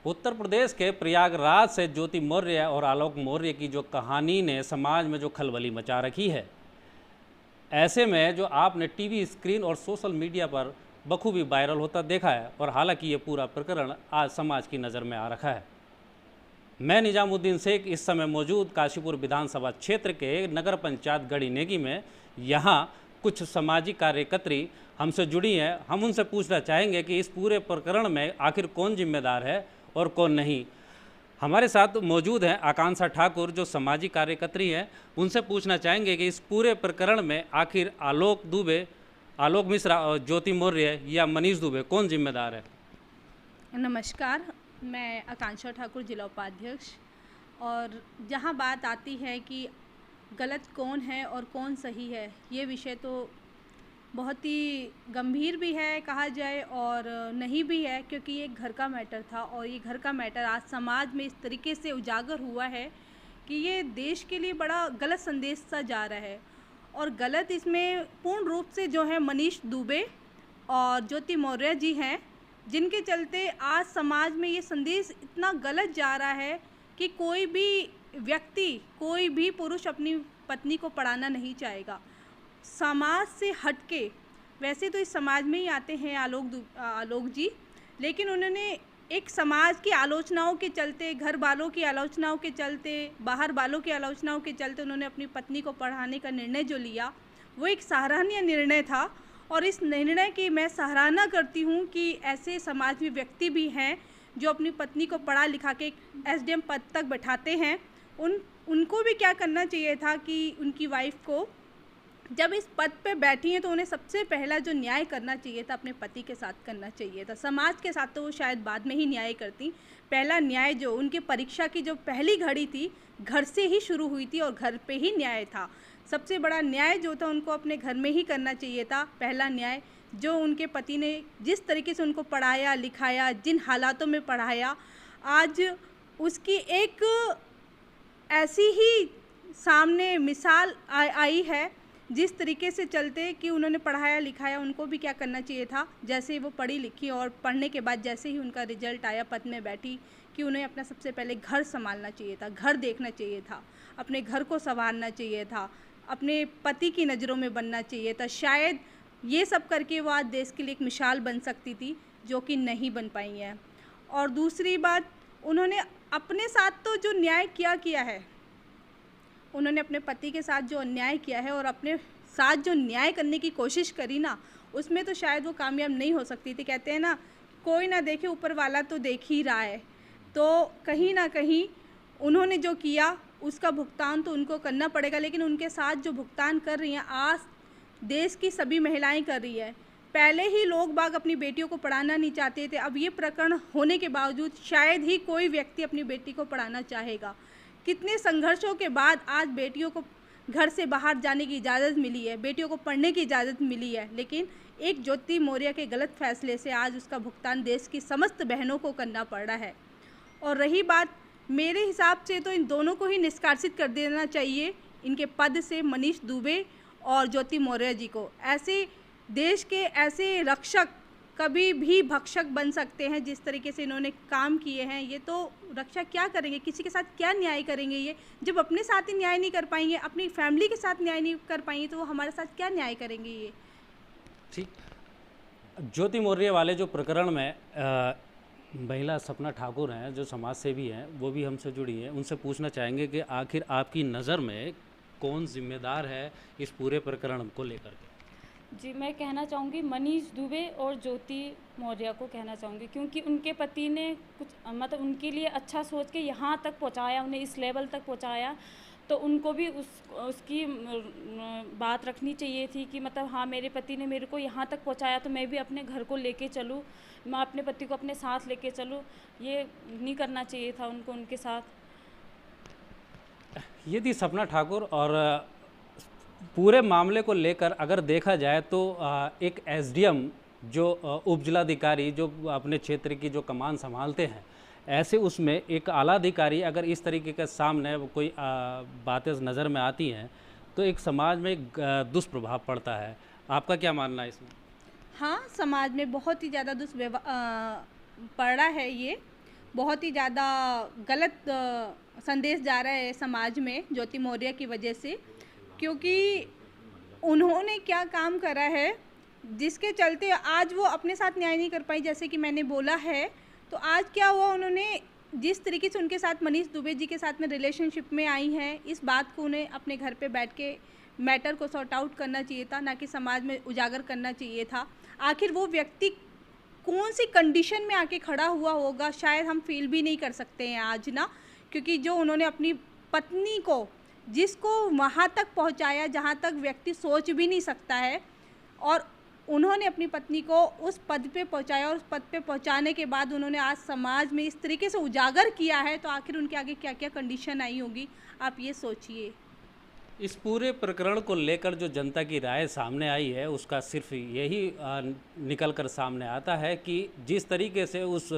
उत्तर प्रदेश के प्रयागराज से ज्योति मौर्य और आलोक मौर्य की जो कहानी ने समाज में जो खलबली मचा रखी है, ऐसे में जो आपने टीवी स्क्रीन और सोशल मीडिया पर बखूबी वायरल होता देखा है, और हालांकि ये पूरा प्रकरण आज समाज की नज़र में आ रखा है। मैं निजामुद्दीन शेख इस समय मौजूद काशीपुर विधानसभा क्षेत्र के नगर पंचायत गढ़ी नेगी में। यहाँ कुछ सामाजिक कार्यकर्त्री हमसे जुड़ी हैं। हम उनसे पूछना चाहेंगे कि इस पूरे प्रकरण में आखिर कौन जिम्मेदार है और कौन नहीं। हमारे साथ मौजूद हैं आकांक्षा ठाकुर, जो सामाजिक कार्यकर्त्री हैं। उनसे पूछना चाहेंगे कि इस पूरे प्रकरण में आखिर आलोक दुबे, आलोक मिश्रा और ज्योति मौर्य या मनीष दुबे कौन जिम्मेदार है। नमस्कार, मैं आकांक्षा ठाकुर, जिला उपाध्यक्ष। और जहाँ बात आती है कि गलत कौन है और कौन सही है, ये विषय तो बहुत ही गंभीर भी है कहा जाए और नहीं भी है, क्योंकि ये घर का मैटर था और ये घर का मैटर आज समाज में इस तरीके से उजागर हुआ है कि ये देश के लिए बड़ा गलत संदेश सा जा रहा है। और गलत इसमें पूर्ण रूप से जो है मनीष दुबे और ज्योति मौर्य जी हैं, जिनके चलते आज समाज में ये संदेश इतना गलत जा रहा है कि कोई भी व्यक्ति, कोई भी पुरुष अपनी पत्नी को पढ़ाना नहीं चाहेगा। समाज से हटके, वैसे तो इस समाज में ही आते हैं आलोक जी, लेकिन उन्होंने एक समाज की आलोचनाओं के चलते, घर वालों की आलोचनाओं के चलते, बाहर वालों की आलोचनाओं के चलते उन्होंने अपनी पत्नी को पढ़ाने का निर्णय जो लिया, वो एक सराहनीय निर्णय था। और इस निर्णय की मैं सराहना करती हूँ कि ऐसे समाज में व्यक्ति भी हैं जो अपनी पत्नी को पढ़ा लिखा के एसडीएम पद तक बैठाते हैं। उनको भी क्या करना चाहिए था कि उनकी वाइफ को जब इस पद पे बैठी हैं तो उन्हें सबसे पहला जो न्याय करना चाहिए था अपने पति के साथ करना चाहिए था। समाज के साथ तो वो शायद बाद में ही न्याय करती। पहला न्याय जो उनके परीक्षा की जो पहली घड़ी थी, घर से ही शुरू हुई थी और घर पे ही न्याय था। सबसे बड़ा न्याय जो था उनको अपने घर में ही करना चाहिए था। पहला न्याय जो उनके पति ने जिस तरीके से उनको पढ़ाया लिखाया, जिन हालातों में पढ़ाया, आज उसकी एक ऐसी ही सामने मिसाल आई है जिस तरीके से चलते कि उन्होंने पढ़ाया लिखाया। उनको भी क्या करना चाहिए था, जैसे ही वो पढ़ी लिखी और पढ़ने के बाद जैसे ही उनका रिजल्ट आया, पद में बैठी, कि उन्हें अपना सबसे पहले घर संभालना चाहिए था, घर देखना चाहिए था, अपने घर को संवारना चाहिए था, अपने पति की नज़रों में बनना चाहिए था। शायद ये सब करके वो आज देश के लिए एक मिसाल बन सकती थी, जो कि नहीं बन पाई है। और दूसरी बात, उन्होंने अपने साथ तो जो न्याय किया है, उन्होंने अपने पति के साथ जो अन्याय किया है और अपने साथ जो न्याय करने की कोशिश करी ना, उसमें तो शायद वो कामयाब नहीं हो सकती थी। कहते हैं ना, कोई ना देखे ऊपर वाला तो देख ही रहा है। तो कहीं ना कहीं उन्होंने जो किया उसका भुगतान तो उनको करना पड़ेगा, लेकिन उनके साथ जो भुगतान कर रही हैं आज देश की सभी महिलाएं कर रही है। पहले ही लोग बाग अपनी बेटियों को पढ़ाना नहीं चाहते थे, अब ये प्रकरण होने के बावजूद शायद ही कोई व्यक्ति अपनी बेटी को पढ़ाना चाहेगा। कितने संघर्षों के बाद आज बेटियों को घर से बाहर जाने की इजाज़त मिली है, बेटियों को पढ़ने की इजाज़त मिली है, लेकिन एक ज्योति मौर्य के गलत फैसले से आज उसका भुगतान देश की समस्त बहनों को करना पड़ रहा है। और रही बात, मेरे हिसाब से तो इन दोनों को ही निष्कासित कर देना चाहिए इनके पद से, मनीष दुबे और ज्योति मौर्य जी को। ऐसे देश के ऐसे रक्षक कभी भी भक्षक बन सकते हैं जिस तरीके से इन्होंने काम किए हैं। ये तो रक्षक क्या करेंगे, किसी के साथ क्या न्याय करेंगे? ये जब अपने साथ ही न्याय नहीं कर पाएंगे, अपनी फैमिली के साथ न्याय नहीं कर पाएंगे, तो वो हमारे साथ क्या न्याय करेंगे? ये ठीक, ज्योति मौर्य वाले जो प्रकरण में महिला सपना ठाकुर हैं, जो समाज सेवी हैं, वो भी हमसे जुड़ी हैं। उनसे पूछना चाहेंगे कि आखिर आपकी नज़र में कौन जिम्मेदार है इस पूरे प्रकरण को लेकर के। जी, मैं कहना चाहूँगी मनीष दुबे और ज्योति मौर्य को कहना चाहूँगी, क्योंकि उनके पति ने कुछ मतलब उनके लिए अच्छा सोच के यहाँ तक पहुँचाया, उन्हें इस लेवल तक पहुँचाया, तो उनको भी उसकी बात रखनी चाहिए थी कि मतलब हाँ, मेरे पति ने मेरे को यहाँ तक पहुँचाया तो मैं भी अपने घर को लेके चलूँ, मैं अपने पति को अपने साथ लेके चलूँ। ये नहीं करना चाहिए था उनको उनके साथ। ये थी सपना ठाकुर। और पूरे मामले को लेकर अगर देखा जाए तो एक एसडीएम जो उप जिलाधिकारी जो अपने क्षेत्र की जो कमान संभालते हैं, ऐसे उसमें एक आला अधिकारी अगर इस तरीके के सामने कोई बातें नज़र में आती हैं तो एक समाज में एक दुष्प्रभाव पड़ता है। आपका क्या मानना है इसमें? हाँ, समाज में बहुत ही ज़्यादा पड़ रहा है ये बहुत ही ज़्यादा गलत संदेश जा रहा है समाज में ज्योति मौर्य की वजह से, क्योंकि उन्होंने क्या काम करा है जिसके चलते आज वो अपने साथ न्याय नहीं कर पाई, जैसे कि मैंने बोला है। तो आज क्या हुआ, उन्होंने जिस तरीके से उनके साथ मनीष दुबे जी के साथ में रिलेशनशिप में आई हैं, इस बात को उन्हें अपने घर पे बैठ के मैटर को सॉर्ट आउट करना चाहिए था, ना कि समाज में उजागर करना चाहिए था। आखिर वो व्यक्ति कौन सी कंडीशन में आके खड़ा हुआ होगा, शायद हम फील भी नहीं कर सकते हैं आज ना, क्योंकि जो उन्होंने अपनी पत्नी को, जिसको वहाँ तक पहुँचाया जहाँ तक व्यक्ति सोच भी नहीं सकता है, और उन्होंने अपनी पत्नी को उस पद पे पहुँचाया, और उस पद पे पहुँचाने के बाद उन्होंने आज समाज में इस तरीके से उजागर किया है, तो आखिर उनके आगे क्या क्या कंडीशन आई होगी, आप ये सोचिए। इस पूरे प्रकरण को लेकर जो जनता की राय सामने आई है, उसका सिर्फ यही निकल कर सामने आता है कि जिस तरीके से उस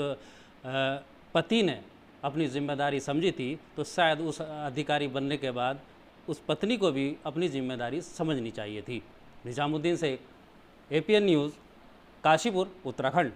पति ने अपनी जिम्मेदारी समझी थी, तो शायद उस अधिकारी बनने के बाद उस पत्नी को भी अपनी जिम्मेदारी समझनी चाहिए थी। Nizamuddin Sheikh, APN news, Kashipur, Uttarakhand.